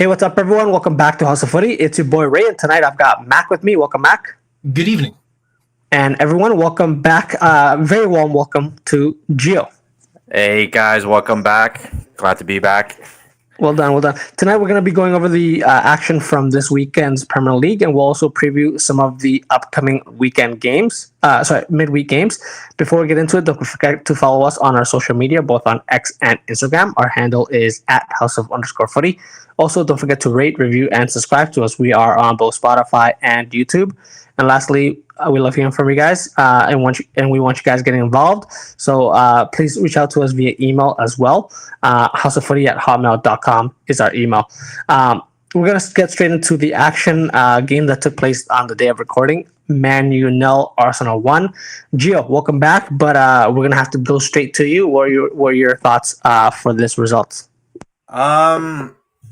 Hey, what's up, everyone? Welcome back to House of Footy. It's your boy Ray, and tonight I've got Mac with me. Welcome, Mac. Good evening. And everyone, welcome back. Very warm welcome to Gio. Hey guys, welcome back. Glad to be back. Well done, well done. Tonight we're going to be going over the action from this weekend's Premier League, and we'll also preview some of the upcoming weekend games. Midweek games. Before we get into it, don't forget to follow us on our social media, both on X and Instagram. Our handle is at @house_of_footy. Also, don't forget to rate, review, and subscribe to us. We are on both Spotify and YouTube. And lastly, we love hearing from you guys, and we want you guys getting involved. So please reach out to us via email as well. houseoffooty@hotmail.com is our email. We're going to get straight into the action game that took place on the day of recording. Man U 0, Arsenal 1. Gio, welcome back, but we're going to have to go straight to you. What are your thoughts for this result?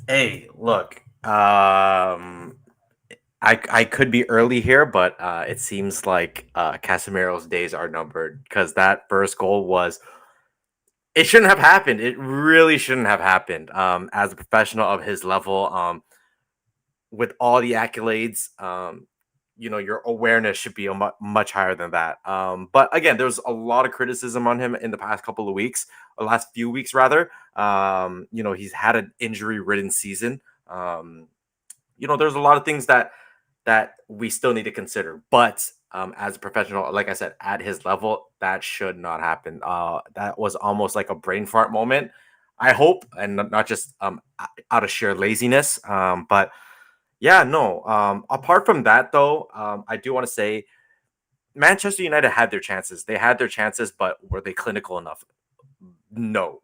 Hey, look. I could be early here, but it seems like Casemiro's days are numbered because that first goal it shouldn't have happened. It really shouldn't have happened. As a professional of his level, with all the accolades, your awareness should be much higher than that. But again, there's a lot of criticism on him in the past couple of weeks, or last few weeks rather. He's had an injury-ridden season. There's a lot of things that we still need to consider. But as a professional, like I said, at his level, that should not happen. That was almost like a brain fart moment, I hope, and not just out of sheer laziness. But yeah, no. Apart from that, though, I do want to say Manchester United had their chances. They had their chances, but were they clinical enough? No.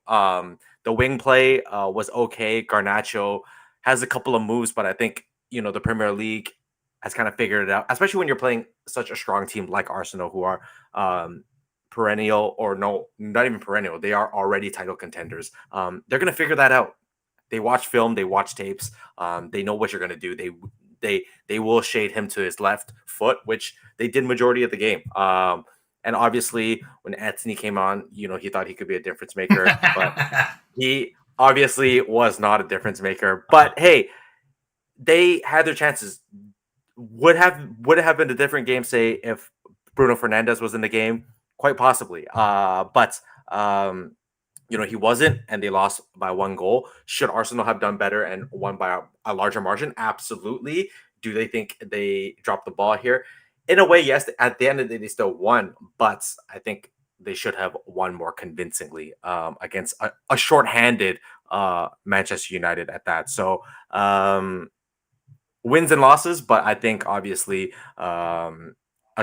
The wing play was okay. Garnacho has a couple of moves, but I think, the Premier League has kind of figured it out, especially when you're playing such a strong team like Arsenal, who are perennial, or no, not even perennial. They are already title contenders. They're going to figure that out. They watch film, they watch tapes. They know what you're going to do. They will shade him to his left foot, which they did majority of the game. And obviously, when Anthony came on, he thought he could be a difference maker, but he obviously was not a difference maker. But hey, they had their chances. Would it have been a different game, say, if Bruno Fernandes was in the game? Quite possibly. But he wasn't, and they lost by 1 goal. Should Arsenal have done better and won by a larger margin? Absolutely. Do they think they dropped the ball here? In a way, yes. At the end of the day, they still won, but I think they should have won more convincingly against a shorthanded Manchester United at that. So wins and losses, but I think obviously a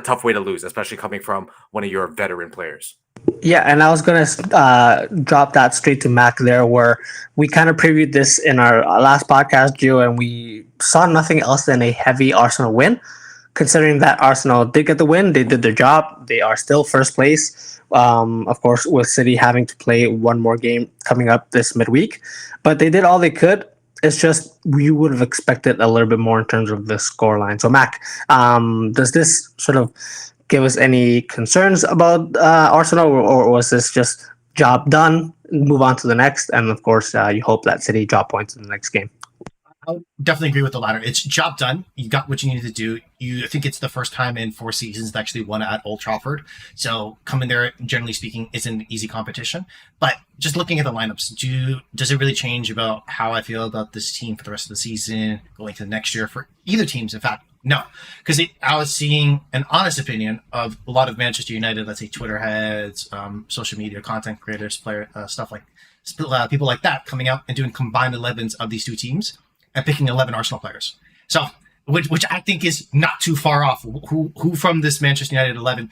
tough way to lose, especially coming from one of your veteran players. Yeah, and I was going to drop that straight to Mac there, where we kind of previewed this in our last podcast, Gio, and we saw nothing else than a heavy Arsenal win. Considering that Arsenal did get the win, they did their job. They are still first place, of course, with City having to play one more game coming up this midweek. But they did all they could. It's just we would have expected a little bit more in terms of the scoreline. So, Mac, does this sort of give us any concerns about Arsenal, or was this just job done, move on to the next, and of course, you hope that City drop points in the next game? I'll definitely agree with the latter. It's job done. You got what you needed to do. I think it's the first time in 4 seasons they actually won at Old Trafford. So coming there, generally speaking, isn't an easy competition. But just looking at the lineups, does it really change about how I feel about this team for the rest of the season, going to the next year for either teams? In fact, no. Because I was seeing an honest opinion of a lot of Manchester United, let's say Twitter heads, social media content creators, stuff like people like that coming out and doing combined 11s of these two teams and picking 11 Arsenal players. So, which I think is not too far off. Who from this Manchester United 11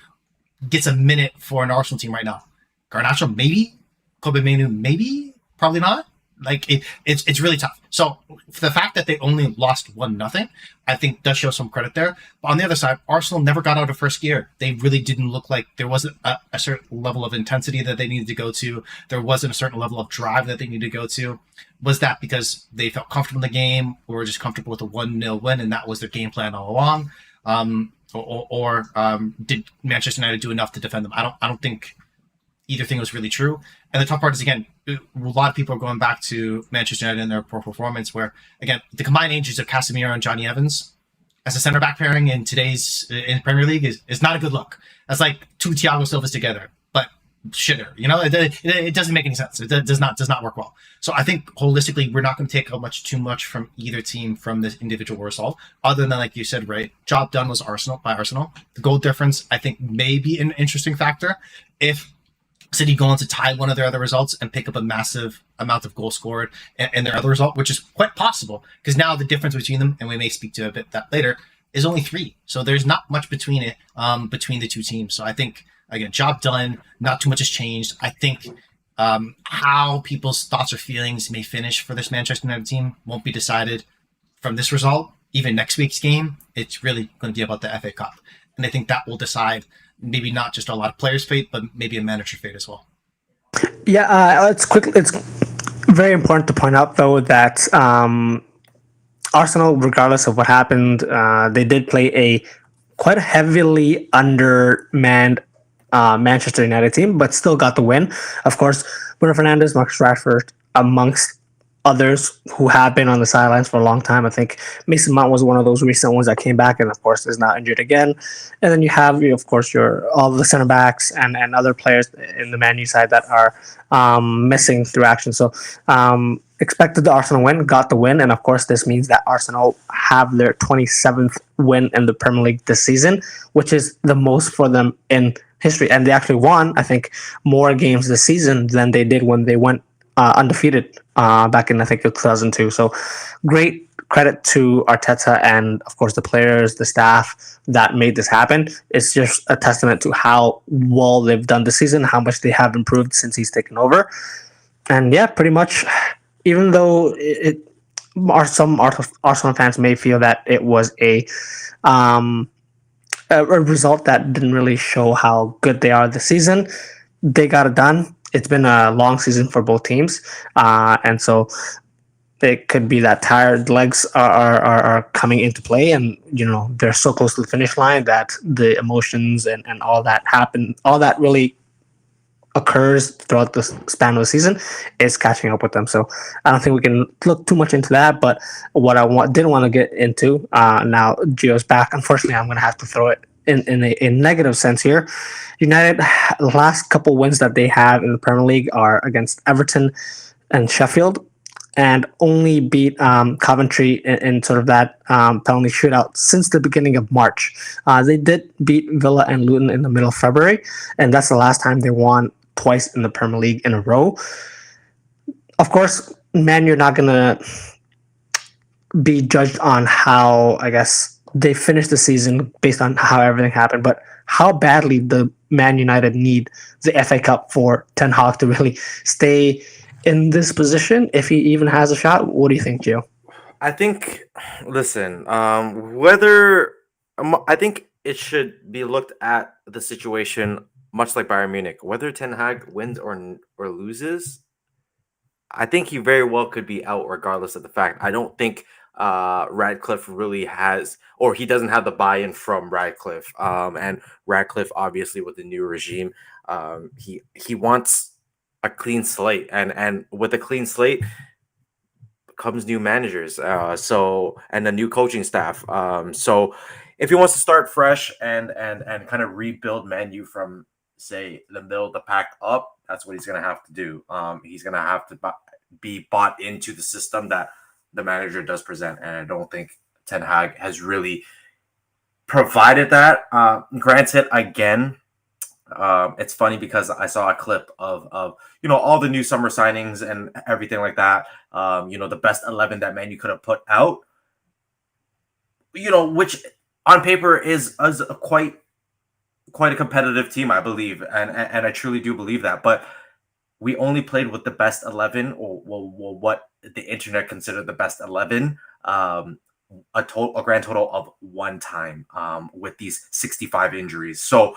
gets a minute for an Arsenal team right now? Garnacho, maybe. Kobe Manu, maybe. Probably not. Like it's really tough. So for the fact that they only lost 1-0, I think does show some credit there. But on the other side, Arsenal never got out of first gear. They really didn't look like there wasn't a certain level of intensity that they needed to go to. There wasn't a certain level of drive that they needed to go to. Was that because they felt comfortable in the game, or just comfortable with a 1-0 win, and that was their game plan all along? Or did Manchester United do enough to defend them? I don't think either thing was really true. And the tough part is, again, a lot of people are going back to Manchester United and their poor performance, where, again, the combined ages of Casemiro and Johnny Evans as a center back pairing in today's in Premier League is not a good look. That's like two Thiago Silvas together, but shitter. It doesn't make any sense. It does not work well. So I think holistically, we're not going to take too much from either team from this individual result, other than, like you said, right? Job done was Arsenal. The goal difference, I think, may be an interesting factor if City go on to tie one of their other results and pick up a massive amount of goals scored and their other result, which is quite possible, because now the difference between them, and we may speak to a bit that later, is only 3. So there's not much between it, between the two teams. So I think, again, job done, not too much has changed. I think how people's thoughts or feelings may finish for this Manchester United team won't be decided from this result. Even next week's game, it's really going to be about the FA Cup. And I think that will decide maybe not just a lot of players' fate, but maybe a manager fate as well. Yeah, it's very important to point out, though, that Arsenal, regardless of what happened, they did play a quite a heavily undermanned Manchester United team, but still got the win. Of course, Bruno Fernandes, Marcus Rashford, amongst others who have been on the sidelines for a long time. I think Mason Mount was one of those recent ones that came back and, of course, is now injured again. And then you have, of course, all the center backs and other players in the Man U side that are missing through action. So expected the Arsenal win, got the win. And, of course, this means that Arsenal have their 27th win in the Premier League this season, which is the most for them in history. And they actually won, I think, more games this season than they did when they went undefeated back in, I think, 2002. So great credit to Arteta and, of course, the players, the staff that made this happen. It's just a testament to how well they've done this season, how much they have improved since he's taken over. And yeah, pretty much, even though some Arsenal fans may feel that it was a result that didn't really show how good they are this season, they got it done. It's been a long season for both teams, and so it could be that tired legs are coming into play, and they're so close to the finish line that the emotions and all that happen, all that really occurs throughout the span of the season is catching up with them. So I don't think we can look too much into that. But what I didn't want to get into, now Gio's back. Unfortunately, I'm going to have to throw it in a negative sense here. United, the last couple wins that they have in the Premier League are against Everton and Sheffield, and only beat Coventry in sort of that penalty shootout since the beginning of March. They did beat Villa and Luton in the middle of February, and that's the last time they won twice in the Premier League in a row. Of course, man, you're not going to be judged on how, I guess, they finished the season based on how everything happened, but how badly the Man United need the FA Cup for Ten Hag to really stay in this position, if he even has a shot. What do you think, Gio? I think, listen, I think it should be looked at the situation much like Bayern Munich. Whether Ten Hag wins or loses, I think he very well could be out regardless of the fact. I don't think Radcliffe really has, or he doesn't have the buy-in from Radcliffe. And Radcliffe, obviously, with the new regime, he wants a clean slate, and with a clean slate comes new managers, and a new coaching staff. So if he wants to start fresh and kind of rebuild Man U from, say, the middle of the pack up, that's what he's going to have to do. He's going to have to be bought into the system that the manager does present, and I don't think Ten Hag has really provided that. Granted, again, it's funny because I saw a clip of all the new summer signings and everything like that. The best 11 that Man U could have put out. Which on paper is a quite a competitive team, I believe, and I truly do believe that. But we only played with the best 11, or what the internet considered the best 11. A grand total of one time with these 65 injuries. So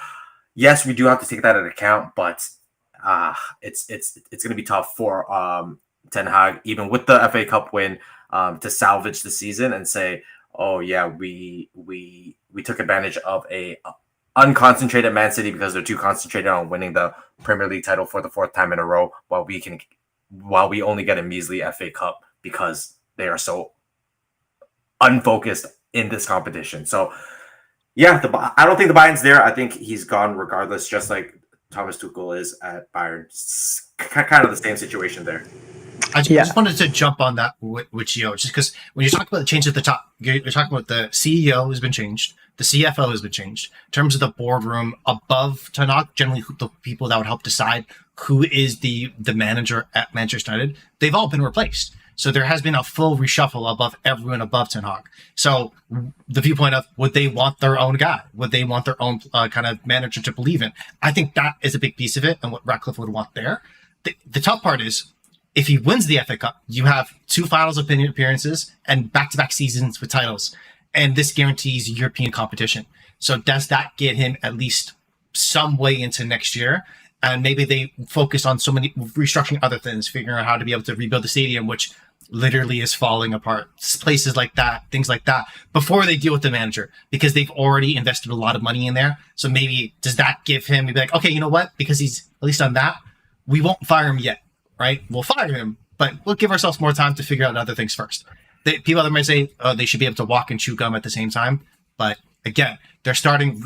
yes, we do have to take that into account, but it's going to be tough for Ten Hag, even with the FA Cup win, to salvage the season and say, oh yeah, we took advantage of a unconcentrated Man City because they're too concentrated on winning the Premier League title for the fourth time in a row, while we only get a measly FA Cup because they are so unfocused in this competition. So yeah, I don't think the Bayern's there. I think he's gone regardless, just like Thomas Tuchel is at Bayern. It's kind of the same situation there. I just wanted to jump on that with Gio, just because when you talk about the change at the top, you're talking about the CEO has been changed, the CFO has been changed. In terms of the boardroom above Ten Hag, generally the people that would help decide who is the manager at Manchester United, they've all been replaced. So there has been a full reshuffle above everyone above Ten Hag. So the viewpoint of would they want their own guy? Would they want their own kind of manager to believe in? I think that is a big piece of it and what Ratcliffe would want there. The tough part is if he wins the FA Cup, you have 2 finals appearances and back-to-back seasons with titles. And this guarantees European competition. So does that get him at least some way into next year? And maybe they focus on so many restructuring other things, figuring out how to be able to rebuild the stadium, which literally is falling apart. Places like that, things like that, before they deal with the manager, because they've already invested a lot of money in there. So maybe does that give him, maybe like, okay, you know what? Because he's at least on that, we won't fire him yet, right? We'll fire him, but we'll give ourselves more time to figure out other things first. People that might say they should be able to walk and chew gum at the same time, but again,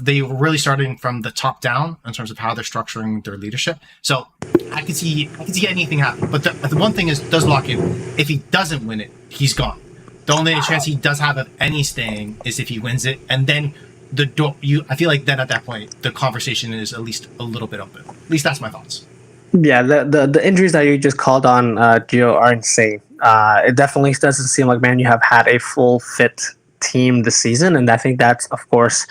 they were really starting from the top down in terms of how they're structuring their leadership. So I could see anything happen. But the one thing is, does lock in. If he doesn't win it, he's gone. The only chance he does have of any staying is if he wins it, and then I feel like then at that point the conversation is at least a little bit open. At least that's my thoughts. Yeah, the injuries that you just called on, Gio, are insane. It definitely doesn't seem like Man U have had a full fit team this season, and I think that's, of course,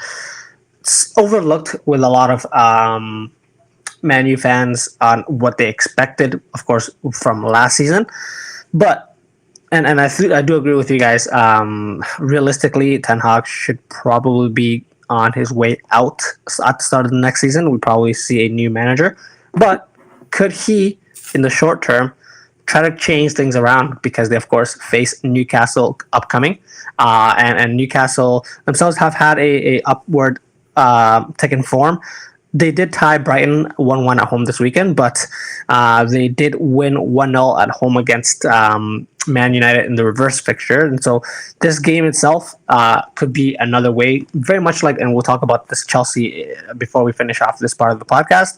overlooked with a lot of Man U fans on what they expected, of course, from last season. But and I do agree with you guys. Realistically, Ten Hag should probably be on his way out at the start of the next season. We probably see a new manager, but could he, in the short term, try to change things around, because they, of course, face Newcastle upcoming, and Newcastle themselves have had a upward tick in form. They did tie Brighton 1-1 at home this weekend, but they did win 1-0 at home against Man United in the reverse fixture. And so this game itself could be another way, very much like, and we'll talk about this Chelsea before we finish off this part of the podcast.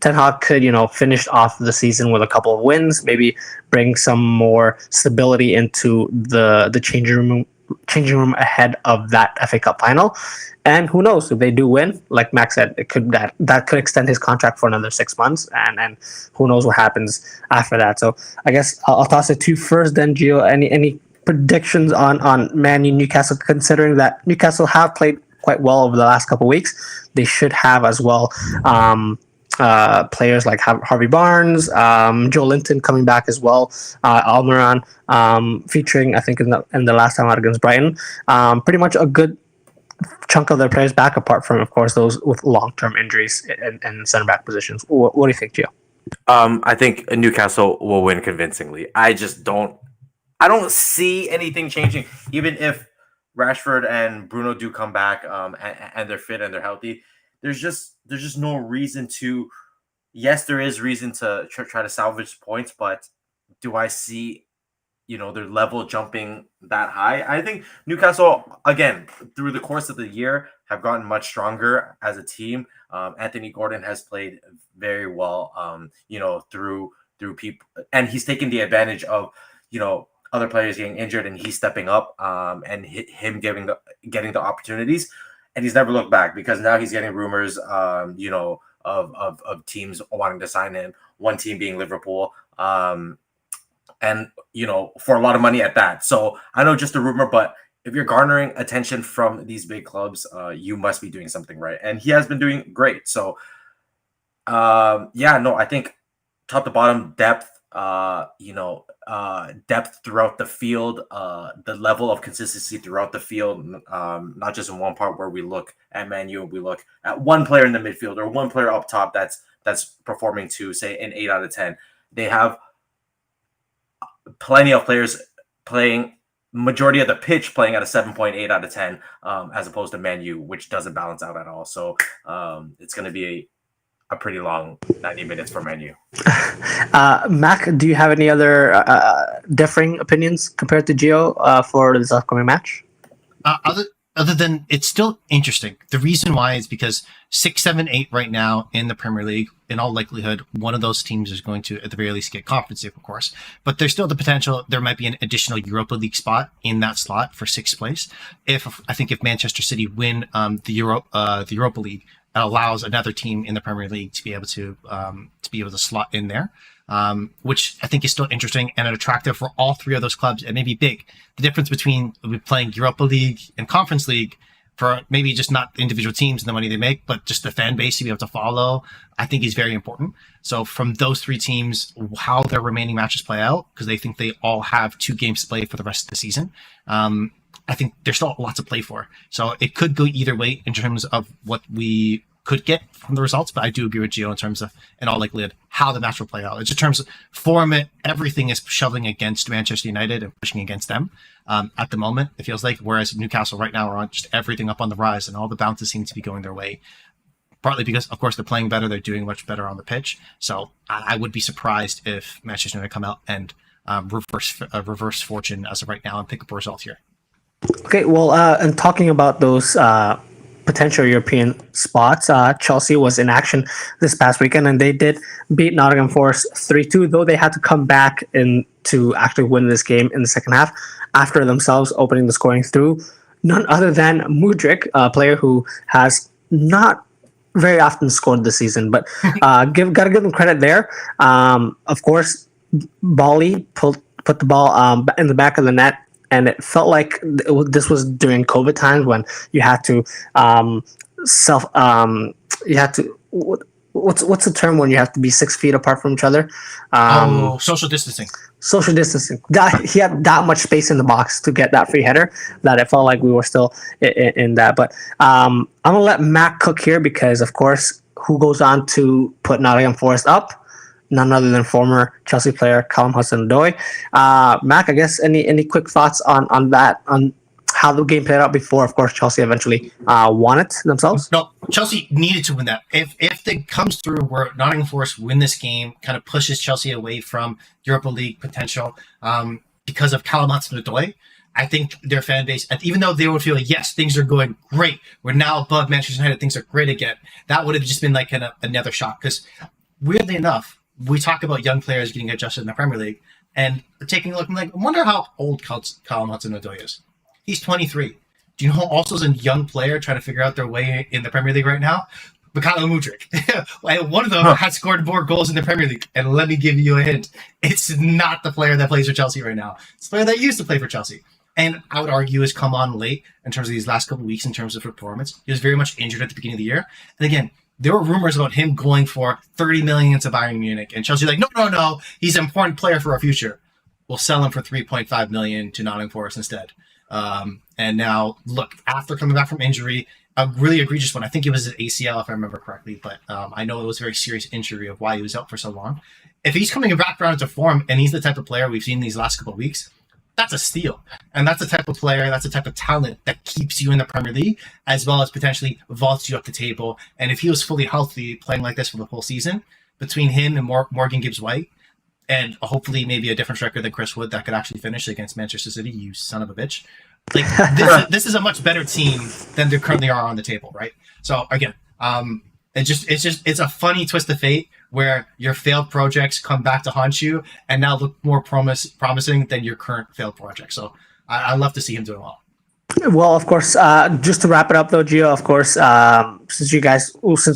Ten Hag could, finish off the season with a couple of wins, maybe bring some more stability into the changing room ahead of that FA Cup final. And who knows, if they do win, like Max said, it could that could extend his contract for another 6 months, and who knows what happens after that. So I guess I'll toss it to you first, then Gio. Any predictions on Man U Newcastle, considering that Newcastle have played quite well over the last couple of weeks? They should have as well. Players like Harvey Barnes, Joe Linton coming back as well, Almiron featuring, I think, in the last time out against Brighton. Pretty much a good chunk of their players back, apart from, of course, those with long-term injuries in center back positions. What do you think, Gio? I think Newcastle will win convincingly. I don't see anything changing, even if Rashford and Bruno do come back and they're fit and they're healthy. There's just no reason to. Yes, there is reason to try to salvage points, but do I see, their level jumping that high? I think Newcastle, again, through the course of the year, have gotten much stronger as a team. Anthony Gordon has played very well, through people, and he's taken the advantage of, other players getting injured, and he's stepping up, and him getting the opportunities. And he's never looked back, because now he's getting rumors, of teams wanting to sign him. One team being Liverpool, and for a lot of money at that. So I know just a rumor, but if you're garnering attention from these big clubs, you must be doing something right. And he has been doing great. So, I think top to bottom depth. Depth throughout the field, the level of consistency throughout the field, not just in one part where we look at Man U and we look at one player in the midfield or one player up top that's performing to, say, an 8 out of 10. They have plenty of players playing majority of the pitch playing at a 7.8 out of 10, as opposed to Man U, which doesn't balance out at all. So it's going to be a pretty long 90 minutes for Man U. Mac, do you have any other differing opinions compared to Gio for this upcoming match? Other than it's still interesting. The reason why is because 6, 7, 8 right now in the Premier League, in all likelihood, one of those teams is going to, at the very least, get Conference League, of course. But there's still the potential there might be an additional Europa League spot in that slot for 6th place. If Manchester City win the Europa League, it allows another team in the Premier League to be able to slot in there. Which I think is still interesting and attractive for all three of those clubs. It may be big. The difference between playing Europa League and Conference League for maybe just not individual teams and the money they make, but just the fan base to be able to follow, I think is very important. So from those three teams, how their remaining matches play out, because they think they all have 2 games to play for the rest of the season. I think there's still lots to play for. So it could go either way in terms of what we could get from the results, but I do agree with Gio in terms of, in all likelihood, how the match will play out. It's in terms of form, everything is shoving against Manchester United and pushing against them at the moment, it feels like, whereas Newcastle right now are on just everything up on the rise and all the bounces seem to be going their way. Partly because, of course, they're playing better, they're doing much better on the pitch. So I would be surprised if Manchester United come out and reverse fortune as of right now and pick up a result here. Okay, well, and talking about those potential European spots, Chelsea was in action this past weekend, and they did beat Nottingham Forest 3-2, though they had to come back in to actually win this game in the second half after themselves opening the scoring through none other than Mudryk, a player who has not very often scored this season, but gotta give them credit there. Of course, Bali put the ball in the back of the net, and it felt like this was during COVID times when you had to what's the term when you have to be 6 feet apart from each other? Social distancing. Social distancing. He had that much space in the box to get that free header that it felt like we were still in that. But I'm gonna let Mac cook here because, of course, who goes on to put Nottingham Forest up? None other than former Chelsea player Callum Hudson-Odoi. Mac, I guess any quick thoughts on that, on how the game played out before, of course, Chelsea eventually won it themselves? No, Chelsea needed to win that. If it comes through where Nottingham Forest win this game, kind of pushes Chelsea away from Europa League potential because of Callum Hudson-Odoi, I think their fan base, even though they would feel like, yes, things are going great, we're now above Manchester United, things are great again, that would have just been like another shock. Because weirdly enough, we talk about young players getting adjusted in the Premier League, and taking a look, I'm like, I wonder how old Callum Hudson-Odoi is. He's 23. Do you know who also is a young player trying to figure out their way in the Premier League right now? Mykhailo Mudryk. One of them has scored more goals in the Premier League. And let me give you a hint. It's not the player that plays for Chelsea right now. It's the player that used to play for Chelsea. And I would argue has come on late in terms of these last couple of weeks in terms of performance. He was very much injured at the beginning of the year. And again, there were rumors about him going for 30 million to Bayern Munich. And Chelsea like, no. He's an important player for our future. We'll sell him for 3.5 million to Nottingham Forest instead. And now, look, after coming back from injury, a really egregious one. I think it was an ACL, if I remember correctly, but I know it was a very serious injury of why he was out for so long. If he's coming back around into form and he's the type of player we've seen these last couple of weeks, that's a steal. And that's the type of player, that's the type of talent that keeps you in the Premier League, as well as potentially vaults you up the table. And if he was fully healthy playing like this for the whole season, between him and Morgan Gibbs-White, and hopefully maybe a different striker than Chris Wood that could actually finish against Manchester City, you son of a bitch. Like this is a much better team than they currently are on the table, right? So again, it's a funny twist of fate where your failed projects come back to haunt you and now look more promising than your current failed project. So I love to see him doing well. Well, of course, just to wrap it up though, Gio, of course, since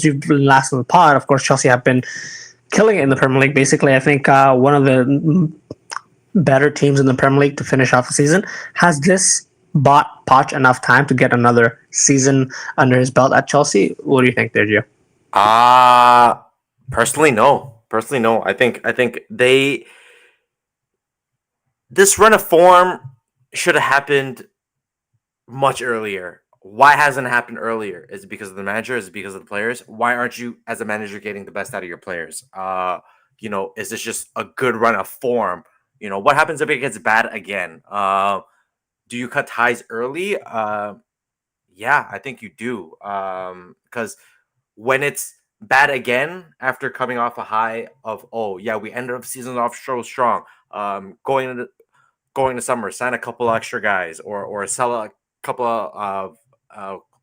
you've been last on the pod, of course, Chelsea have been killing it in the Premier League. Basically, I think one of the better teams in the Premier League to finish off the season. Has this bought Poch enough time to get another season under his belt at Chelsea? What do you think there, Gio? Personally, no. I think this run of form should have happened much earlier. Why hasn't it happened earlier? Is it because of the manager? Is it because of the players? Why aren't you, as a manager, getting the best out of your players? Is this just a good run of form? What happens if it gets bad again? Do you cut ties early? Yeah, I think you do. Because when it's bad again after coming off a high of, oh yeah, we ended up season off so strong. Going to summer, sign a couple extra guys, or sell a couple of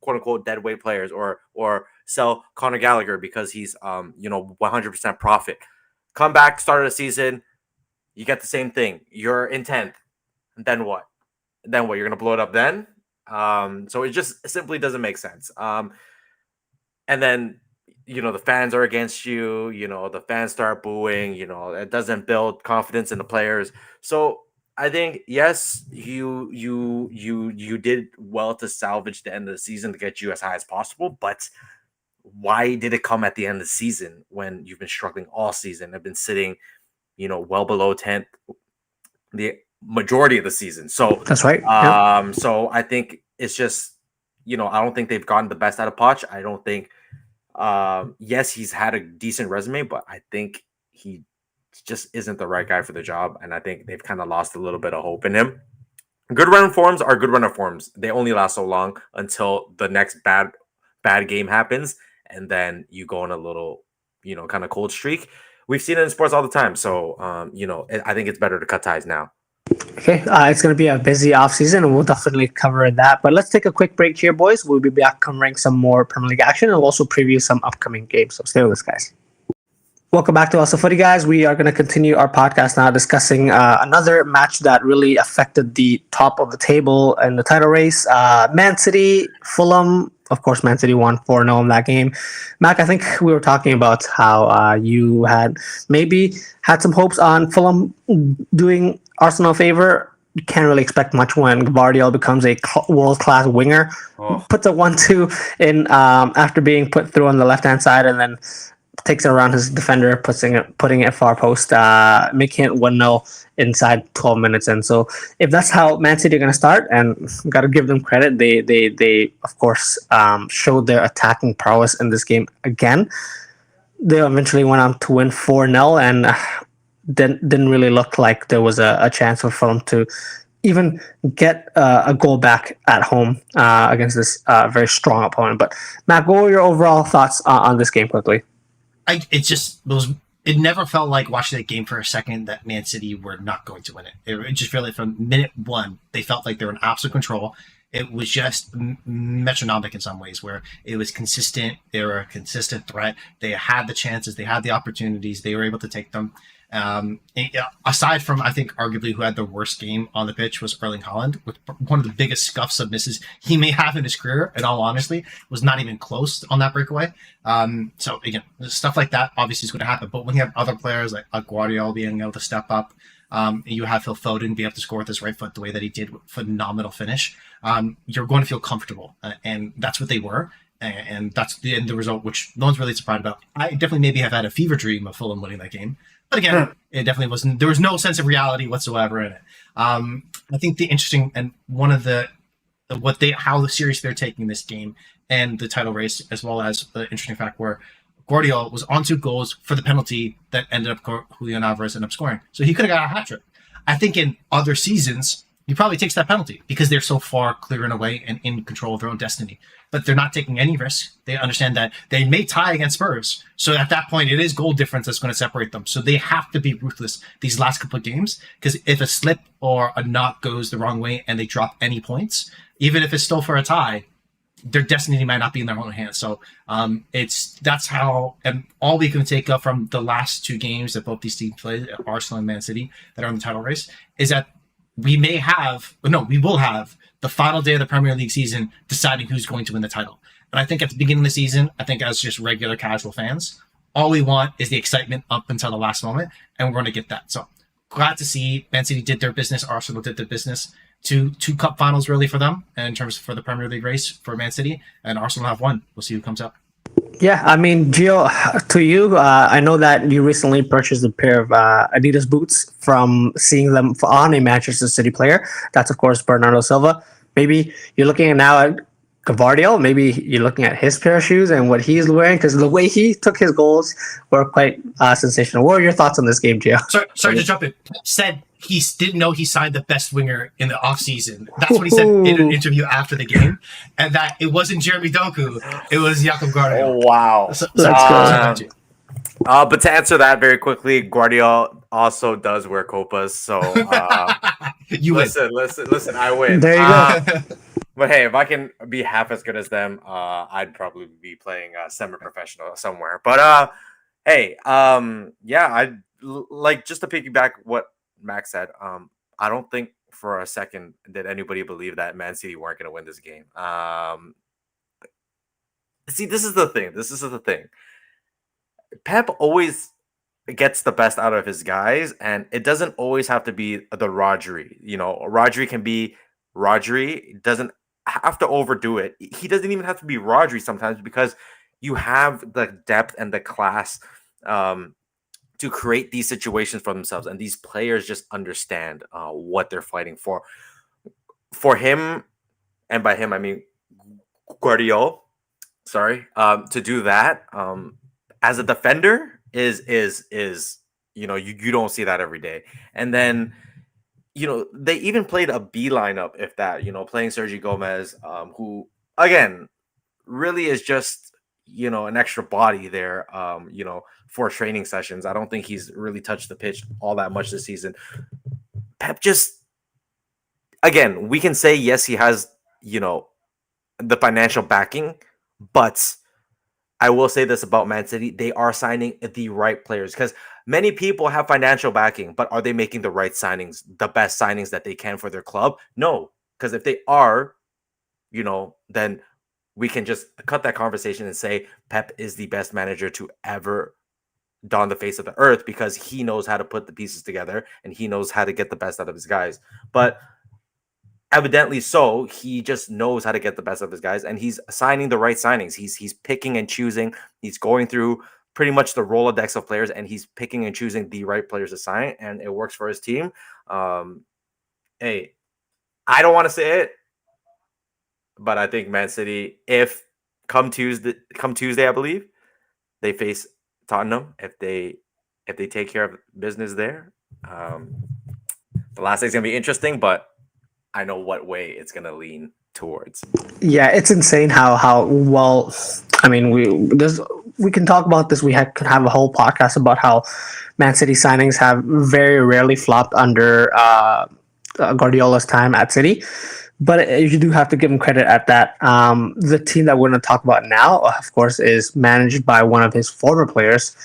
quote unquote dead weight players, or sell Conor Gallagher because he's 100% profit. Come back, start of the season, you get the same thing. You're in 10th. Then what? Then what? You're gonna blow it up then? So it just simply doesn't make sense. And then the fans are against you. The fans start booing. It doesn't build confidence in the players. So I think yes, you did well to salvage the end of the season to get you as high as possible. But why did it come at the end of the season when you've been struggling all season? Have been sitting, well below 10th the majority of the season. So That's right. So I think it's just, I don't think they've gotten the best out of Poch. I don't think, yes, he's had a decent resume, but I think he just isn't the right guy for the job. And I think they've kind of lost a little bit of hope in him. Good run forms are good run forms. They only last so long until the next bad game happens. And then you go on a little, kind of cold streak. We've seen it in sports all the time. So, I think it's better to cut ties now. Okay, it's going to be a busy offseason, and we'll definitely cover that. But let's take a quick break here, boys. We'll be back covering some more Premier League action and we'll also preview some upcoming games. So stay with us, guys. Welcome back to Also Footy, guys. We are going to continue our podcast now discussing another match that really affected the top of the table in the title race. Man City, Fulham. Of course, Man City won 4-0 in that game. Mac, I think we were talking about how you had maybe had some hopes on Fulham doing Arsenal a favor. You can't really expect much when Gvardiol becomes a world-class winger. Puts a 1-2 in after being put through on the left-hand side and then takes it around his defender, putting it far post, making it 1-0 inside 12 minutes. And so if that's how Man City are going to start, and got to give them credit, they of course showed their attacking prowess in this game again. They eventually went on to win 4-0 and didn't really look like there was a chance for Fulham to even get a goal back at home against this very strong opponent. But Matt, what were your overall thoughts on this game quickly? It never felt like watching that game for a second that Man City were not going to win it. It just really, from minute one, they felt like they were in absolute control. It was just metronomic in some ways, where it was consistent. They were a consistent threat. They had the chances. They had the opportunities. They were able to take them. Aside from, I think, arguably who had the worst game on the pitch was Erling Haaland, with one of the biggest scuffs of misses he may have in his career, in all honesty, was not even close on that breakaway. So again, stuff like that obviously is going to happen. But when you have other players like Gvardiol being able to step up, you have Phil Foden be able to score with his right foot the way that he did, phenomenal finish, you're going to feel comfortable. And that's what they were. And that's the end result, which no one's really surprised about. I definitely maybe have had a fever dream of Fulham winning that game. But again, it definitely wasn't. There was no sense of reality whatsoever in it. I think the interesting and one of the how serious they're taking this game and the title race, as well as the interesting fact where Gvardiol was on 2 goals for the penalty that ended up Julian Alvarez ended up scoring. So he could have got a hat trick. I think in other seasons, he probably takes that penalty because they're so far clear and away and in control of their own destiny. But they're not taking any risk. They understand that they may tie against Spurs. So at that point, it is goal difference that's going to separate them. So they have to be ruthless these last couple of games, because if a slip or a knock goes the wrong way and they drop any points, even if it's still for a tie, their destiny might not be in their own hands. So that's how, and all we can take up from the last 2 games that both these teams played, Arsenal and Man City, that are in the title race, is that we will have the final day of the Premier League season deciding who's going to win the title. And I think at the beginning of the season, I think as just regular casual fans, all we want is the excitement up until the last moment, and we're going to get that. So glad to see Man City did their business, Arsenal did their business. Two cup finals really for them, and in terms for the Premier League race for Man City, and Arsenal have won. We'll see who comes up. Yeah, I mean, Gio, to you, I know that you recently purchased a pair of Adidas boots from seeing them on a Manchester City player. That's, of course, Bernardo Silva. Maybe you're looking at now at Gvardiol. Maybe you're looking at his pair of shoes and what he's wearing, because the way he took his goals were quite sensational. What are your thoughts on this game, Gio? Sorry to jump in. Said he didn't know he signed the best winger in the offseason. That's what he said in an interview after the game, and that it wasn't Jeremy Doku, it was Jakob Guardiola. Oh wow! So Let's go. But to answer that very quickly, Guardiola also does wear copas, so You win. listen, I win. There you go. But hey, if I can be half as good as them, I'd probably be playing semi-professional somewhere. But hey, yeah, like just to piggyback what Max said. I don't think for a second did anybody believe that Man City weren't going to win this game. See, this is the thing. Pep always gets the best out of his guys, and it doesn't always have to be the Rodri. You know, Rodri can be Rodri. It doesn't have to overdo it. He doesn't even have to be Rodri sometimes because you have the depth and the class to create these situations for themselves, and these players just understand what they're fighting for. For him, and by him I mean Guardiola. Sorry, to do that as a defender is you know you don't see that every day. And then you know they even played a B lineup, if that, you know, playing Sergio Gomez, who again really is just, you know, an extra body there, you know, for training sessions. I don't think he's really touched the pitch all that much this season. Pep just, again, we can say yes, he has, you know, the financial backing, but I will say this about Man City: they are signing the right players, because many people have financial backing, but are they making the right signings, the best signings that they can for their club? No, because if they are, you know, then we can just cut that conversation and say Pep is the best manager to ever don the face of the earth, because he knows how to put the pieces together and he knows how to get the best out of his guys. But evidently so, he just knows how to get the best of his guys, and he's signing the right signings. He's picking and choosing. He's going through pretty much the Rolodex of players, and he's picking and choosing the right players to sign, and it works for his team. Hey, I don't want to say it, but I think Man City, if come Tuesday, I believe they face Tottenham. If they take care of business there, the last day's gonna be interesting, but I know what way it's gonna lean towards. Yeah, it's insane how well. I mean, we can talk about this. Could have a whole podcast about how Man City signings have very rarely flopped under Guardiola's time at City. But you do have to give him credit at that. The team that we're going to talk about now, of course, is managed by one of his former players,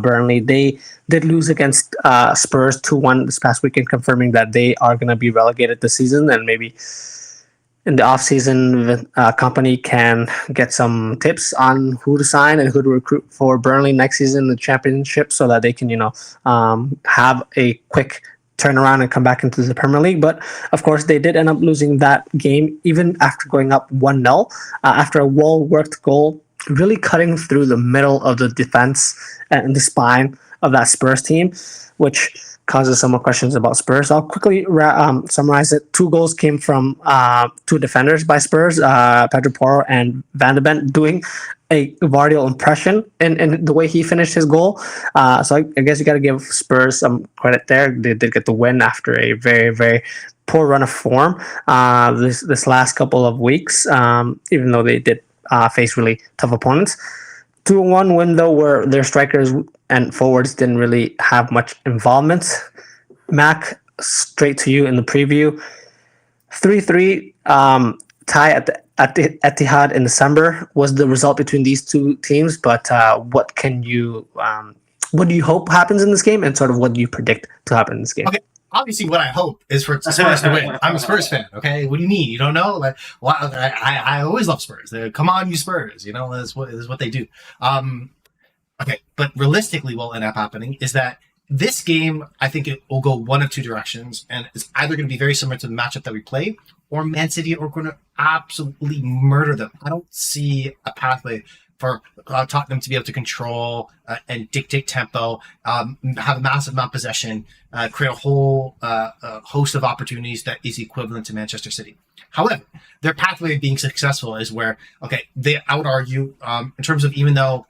Burnley. They did lose against Spurs 2-1 this past weekend, confirming that they are going to be relegated this season. And maybe in the offseason, the company can get some tips on who to sign and who to recruit for Burnley next season in the championship, so that they can, have a quick turnaround and come back into the Premier League. But of course, they did end up losing that game, even after going up 1-0, after a well-worked goal, really cutting through the middle of the defense and the spine of that Spurs team, which causes some more questions about Spurs. I'll quickly summarize it. 2 goals came from 2 defenders by Spurs, Pedro Porro and Van de Ven, doing a Guardiola impression in the way he finished his goal. So I guess you got to give Spurs some credit there. They did get the win after a very, very poor run of form this last couple of weeks, even though they did face really tough opponents. 2-1 win, though, where their strikers and forwards didn't really have much involvement. Mac, straight to you in the preview. 3-3 tie at the Etihad in December was the result between these two teams. But what do you hope happens in this game, and sort of what do you predict to happen in this game? Okay. Obviously, what I hope is for Spurs to win. I'm a Spurs fan. Okay, what do you mean? You don't know? Like, I always love Spurs. Come on, you Spurs. You know, that's what they do. Okay, but realistically, what will end up happening is that this game, I think it will go one of 2 directions, and it's either going to be very similar to the matchup that we play, or Man City are going to absolutely murder them. I don't see a pathway for Tottenham to be able to control and dictate tempo, have a massive amount of possession, create a whole host of opportunities that is equivalent to Manchester City. However, their pathway of being successful is where, okay, I would argue, in terms of, even though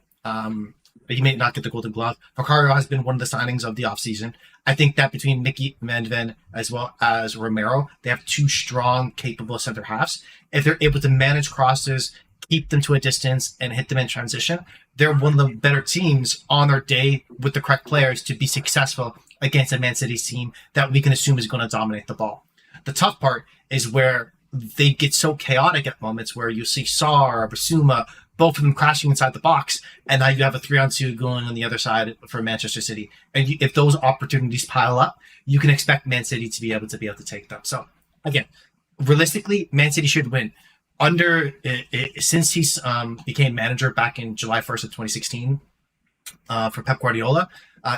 He may not get the Golden Glove. Vicario has been one of the signings of the offseason. I think that between Mickey Van de Ven as well as Romero, they have two strong, capable center halves. If they're able to manage crosses, keep them to a distance, and hit them in transition, they're one of the better teams on their day with the correct players to be successful against a Man City team that we can assume is going to dominate the ball. The tough part is where they get so chaotic at moments where you see Sarr or Basuma, both of them crashing inside the box, and now you have a 3-on-2 going on the other side for Manchester City. And if those opportunities pile up, you can expect Man City to be able to take them. So again, realistically, Man City should win. Since he's became manager back in July 1st of 2016 for Pep Guardiola,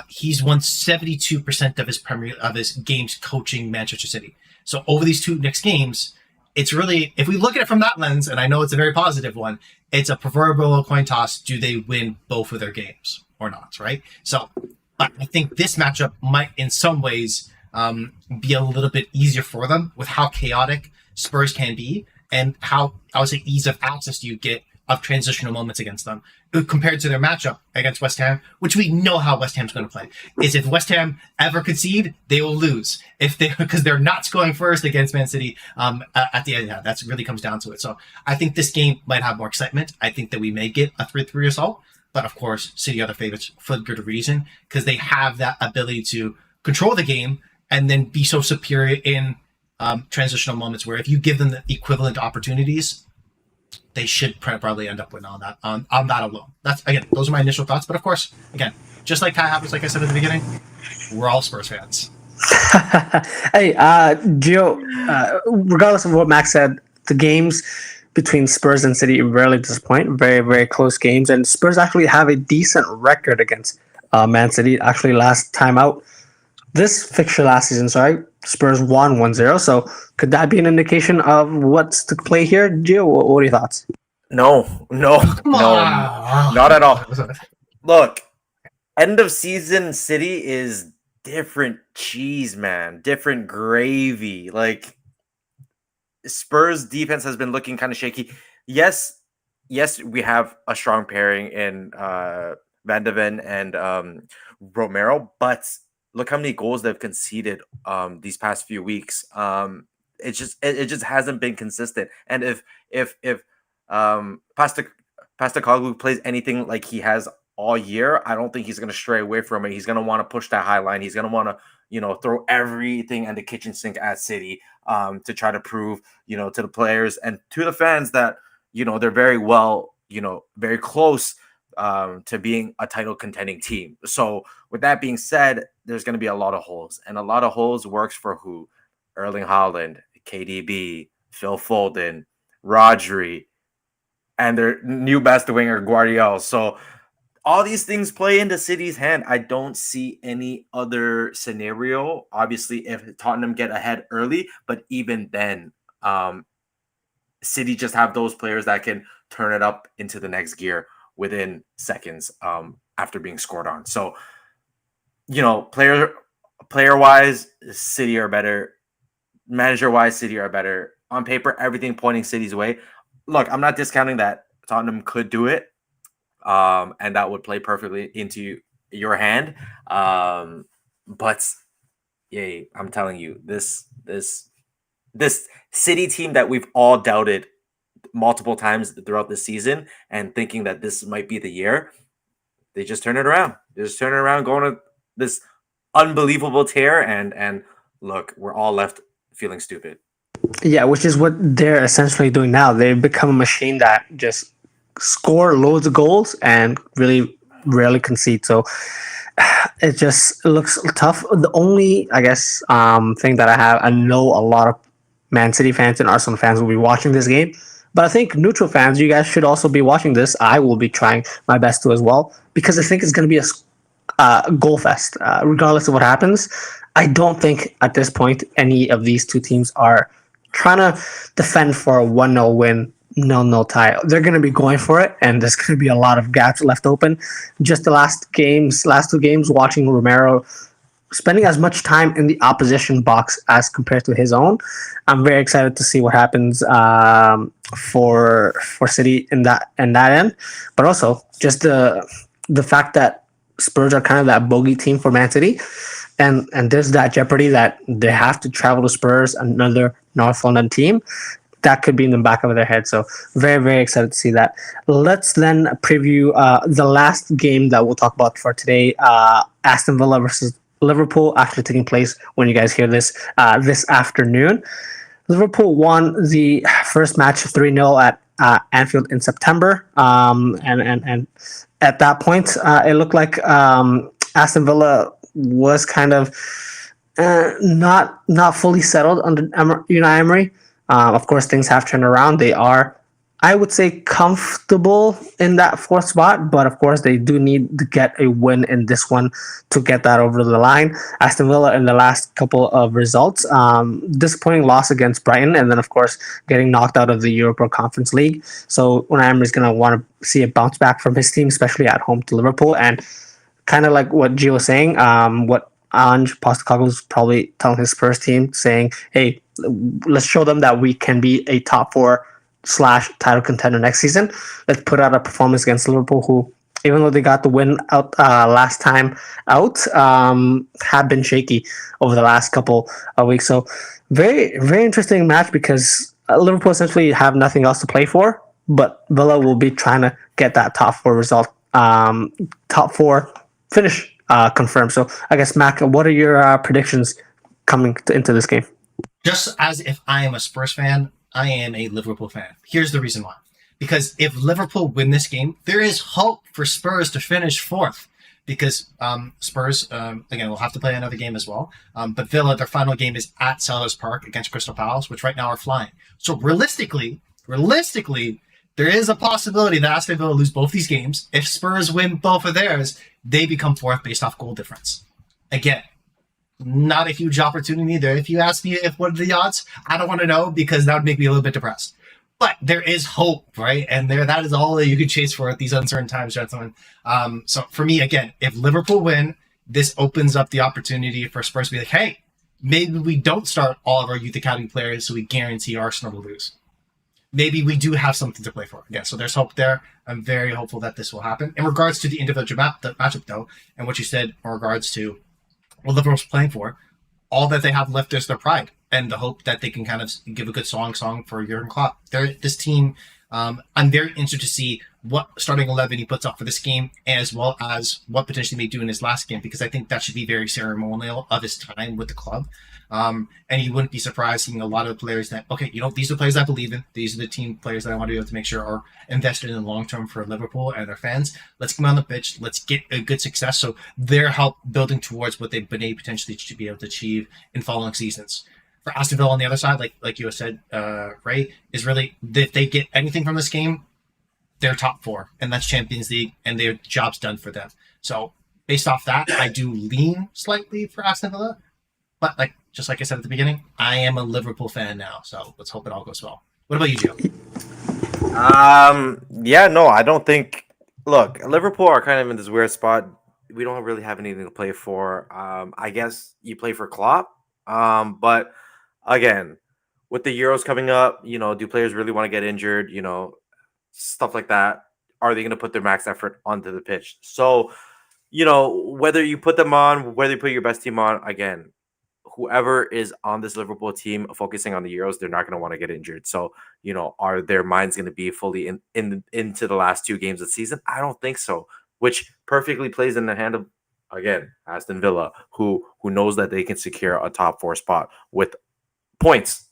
he's won 72% of his games coaching Manchester City. So over these two next games, it's really, if we look at it from that lens, and I know it's a very positive one, it's a proverbial coin toss. Do they win both of their games or not, right? So, but I think this matchup might, in some ways, be a little bit easier for them with how chaotic Spurs can be and how, I would say, ease of access you get of transitional moments against them compared to their matchup against West Ham, which we know how West Ham's going to play. Is if West Ham ever concede, they will lose because they're not scoring first against Man City at the end. Yeah, that really comes down to it. So I think this game might have more excitement. I think that we may get a 3-3 result, but of course, City are the favorites for good reason because they have that ability to control the game and then be so superior in transitional moments where if you give them the equivalent opportunities, they should probably end up winning on that alone. That's, again, those are my initial thoughts. But of course, again, just like Kai Havertz, like I said at the beginning, we're all Spurs fans. Hey, Gio, regardless of what Max said, the games between Spurs and City rarely disappoint. Very, very close games. And Spurs actually have a decent record against Man City. Actually, last time out, this fixture last season, Spurs won 1-0. So could that be an indication of what's to play here, Gio? What are your thoughts? No, not at all. Look, end of season City is different cheese, man. Different gravy. Like, Spurs defense has been looking kind of shaky. Yes, we have a strong pairing in Van de Ven and Romero, but look how many goals they've conceded these past few weeks. It just hasn't been consistent. And if Postecoglou plays anything like he has all year, I don't think he's going to stray away from it. He's going to want to push that high line. He's going to want to, throw everything in the kitchen sink at City to try to prove, to the players and to the fans that, they're very well, very close to being a title contending team. So with that being said, there's going to be a lot of holes, and a lot of holes works for who? Erling Haaland, KDB, Phil Foden, Rodri, and their new best winger, Guardiola. So all these things play into City's hand. I don't see any other scenario. Obviously, if Tottenham get ahead early, but even then, City just have those players that can turn it up into the next gear within seconds after being scored on. So, player-wise, City are better. Manager-wise, City are better. On paper, everything pointing City's way. Look, I'm not discounting that Tottenham could do it, and that would play perfectly into your hand. But, yeah, I'm telling you, this City team that we've all doubted multiple times throughout the season and thinking that this might be the year, they just turn it around. They just turn it around, going to this unbelievable tear, and look, we're all left feeling stupid. Yeah, which is what they're essentially doing now. They've become a machine that just score loads of goals and really rarely concede. So it just looks tough. The only, I guess, thing that I know a lot of Man City fans and Arsenal fans will be watching this game. But I think neutral fans, you guys should also be watching this. I will be trying my best to as well, because I think it's going to be a goal fest, regardless of what happens. I don't think at this point any of these two teams are trying to defend for a 1-0 win, 0-0 tie. They're going to be going for it, and there's going to be a lot of gaps left open. Just the last two games, watching Romero spending as much time in the opposition box as compared to his own. I'm very excited to see what happens for City in that end, but also just the the fact that Spurs are kind of that bogey team for Man City, and there's that jeopardy that they have to travel to Spurs, another North London team. That could be in the back of their head. So very, very excited to see that. Let's then preview the last game that we'll talk about for today. Aston Villa versus Liverpool, actually taking place when you guys hear this this afternoon. Liverpool won the first match 3-0 at Anfield in September. And at that point, it looked like Aston Villa was kind of not fully settled under Unai Emery. Of course, things have turned around. They are, I would say, comfortable in that fourth spot, but of course, they do need to get a win in this one to get that over the line. Aston Villa in the last couple of results, disappointing loss against Brighton, and then of course getting knocked out of the Europa Conference League. So Unai Emery is going to want to see a bounce back from his team, especially at home to Liverpool, and kind of like what Gio was saying, what Ange Postecoglou was probably telling his Spurs team, saying, "Hey, let's show them that we can be a top four / title contender next season. Let's put out a performance against Liverpool, who, even though they got the win out last time out, have been shaky over the last couple of weeks." So very, very interesting match because Liverpool essentially have nothing else to play for, but Villa will be trying to get that top four result, top four finish confirmed. So I guess, Mac, what are your predictions coming into this game? Just as if I am a Spurs fan, I am a Liverpool fan. Here's the reason why. Because if Liverpool win this game, there is hope for Spurs to finish fourth. Because Spurs, again, will have to play another game as well. But Villa, their final game is at Selhurst Park against Crystal Palace, which right now are flying. So realistically, there is a possibility that Aston Villa lose both these games. If Spurs win both of theirs, they become fourth based off goal difference. Again, not a huge opportunity there. If you ask me what are the odds, I don't want to know because that would make me a little bit depressed. But there is hope, right? And that is all that you can chase for at these uncertain times, gentlemen. So for me, again, if Liverpool win, this opens up the opportunity for Spurs to be like, hey, maybe we don't start all of our youth academy players so we guarantee Arsenal will lose. Maybe we do have something to play for. Again, so there's hope there. I'm very hopeful that this will happen. In regards to the individual matchup, though, and what you said in regards to what Liverpool's playing for, all that they have left is their pride and the hope that they can kind of give a good song for Jurgen Klopp. This team, I'm very interested to see what starting 11 he puts up for this game, as well as what potentially may do in his last game, because I think that should be very ceremonial of his time with the club. And you wouldn't be surprised seeing a lot of players that, okay, these are the players I believe in. These are the team players that I want to be able to make sure are invested in the long term for Liverpool and their fans. Let's come on the pitch. Let's get a good success. So they're help building towards what they've been able potentially to be able to achieve in following seasons. For Aston Villa on the other side, like you said, Ray, is really, if they get anything from this game, they're top four, and that's Champions League, and their job's done for them. So based off that, I do lean slightly for Aston Villa, but just like I said at the beginning, I am a Liverpool fan now, so let's hope it all goes well. What about you, Joe? Yeah, no, I don't think. Look, Liverpool are kind of in this weird spot. We don't really have anything to play for. I guess you play for Klopp, but again, with the Euros coming up, do players really want to get injured? Stuff like that. Are they going to put their max effort onto the pitch? So, whether you put them on, whether you put your best team on, again, whoever is on this Liverpool team focusing on the Euros, they're not going to want to get injured. So, are their minds going to be fully into the last two games of the season? I don't think so, which perfectly plays in the hand of, again, Aston Villa, who knows that they can secure a top four spot with points.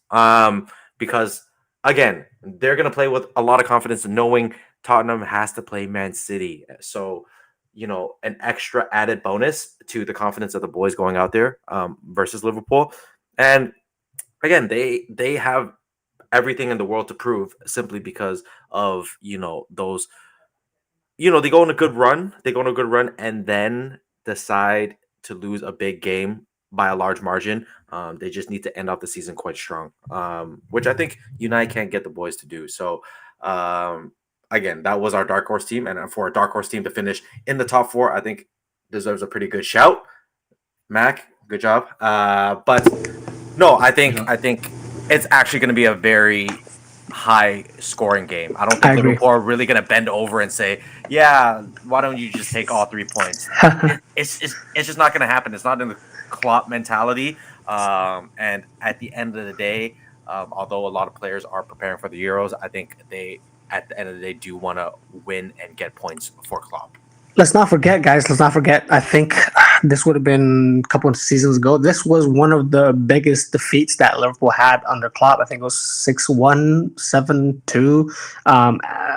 Because again, they're going to play with a lot of confidence, knowing Tottenham has to play Man City. So, an extra added bonus to the confidence of the boys going out there versus Liverpool. And again, they have everything in the world to prove simply because of, those, they go on a good run. And then decide to lose a big game by a large margin. They just need to end off the season quite strong, which I think United can't get the boys to do. So, again, that was our dark horse team, and for a dark horse team to finish in the top four, I think deserves a pretty good shout. Mac, good job. But no, I think it's actually going to be a very high scoring game. I don't I think agree. Liverpool are really going to bend over and say, "Yeah, why don't you just take all 3 points?" It's just not going to happen. It's not in the Klopp mentality. And at the end of the day, although a lot of players are preparing for the Euros, I think they at the end of the day do want to win and get points for Klopp. Let's not forget, guys. Let's not forget. I think this would have been a couple of seasons ago. This was one of the biggest defeats that Liverpool had under Klopp. I think it was 6-1, 7-2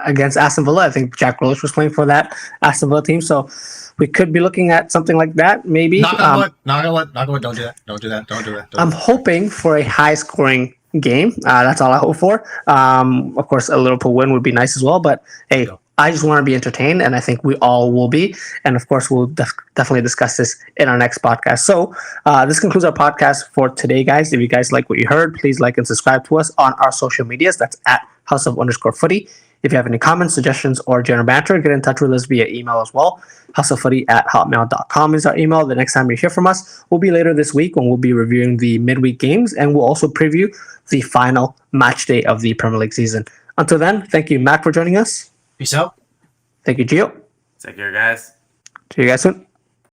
against Aston Villa. I think Jack Grealish was playing for that Aston Villa team. So we could be looking at something like that, maybe. Knock on wood. Knock on wood. Knock on wood. Don't do that. Don't do that. Don't do that. I'm hoping for a high-scoring game. That's all I hope for. Of course, a Liverpool win would be nice as well. But hey, I just want to be entertained, and I think we all will be. And of course, we'll definitely discuss this in our next podcast. So this concludes our podcast for today, guys. If you guys like what you heard, please like and subscribe to us on our social medias. That's at @house_of_footy. If you have any comments, suggestions, or general banter, get in touch with us via email as well. houseoffooty@hotmail.com is our email. The next time you hear from us will be later this week when we'll be reviewing the midweek games, and we'll also preview the final match day of the Premier League season. Until then, thank you, Matt, for joining us. Peace out. Thank you, Gio. Take care, guys. See you guys soon.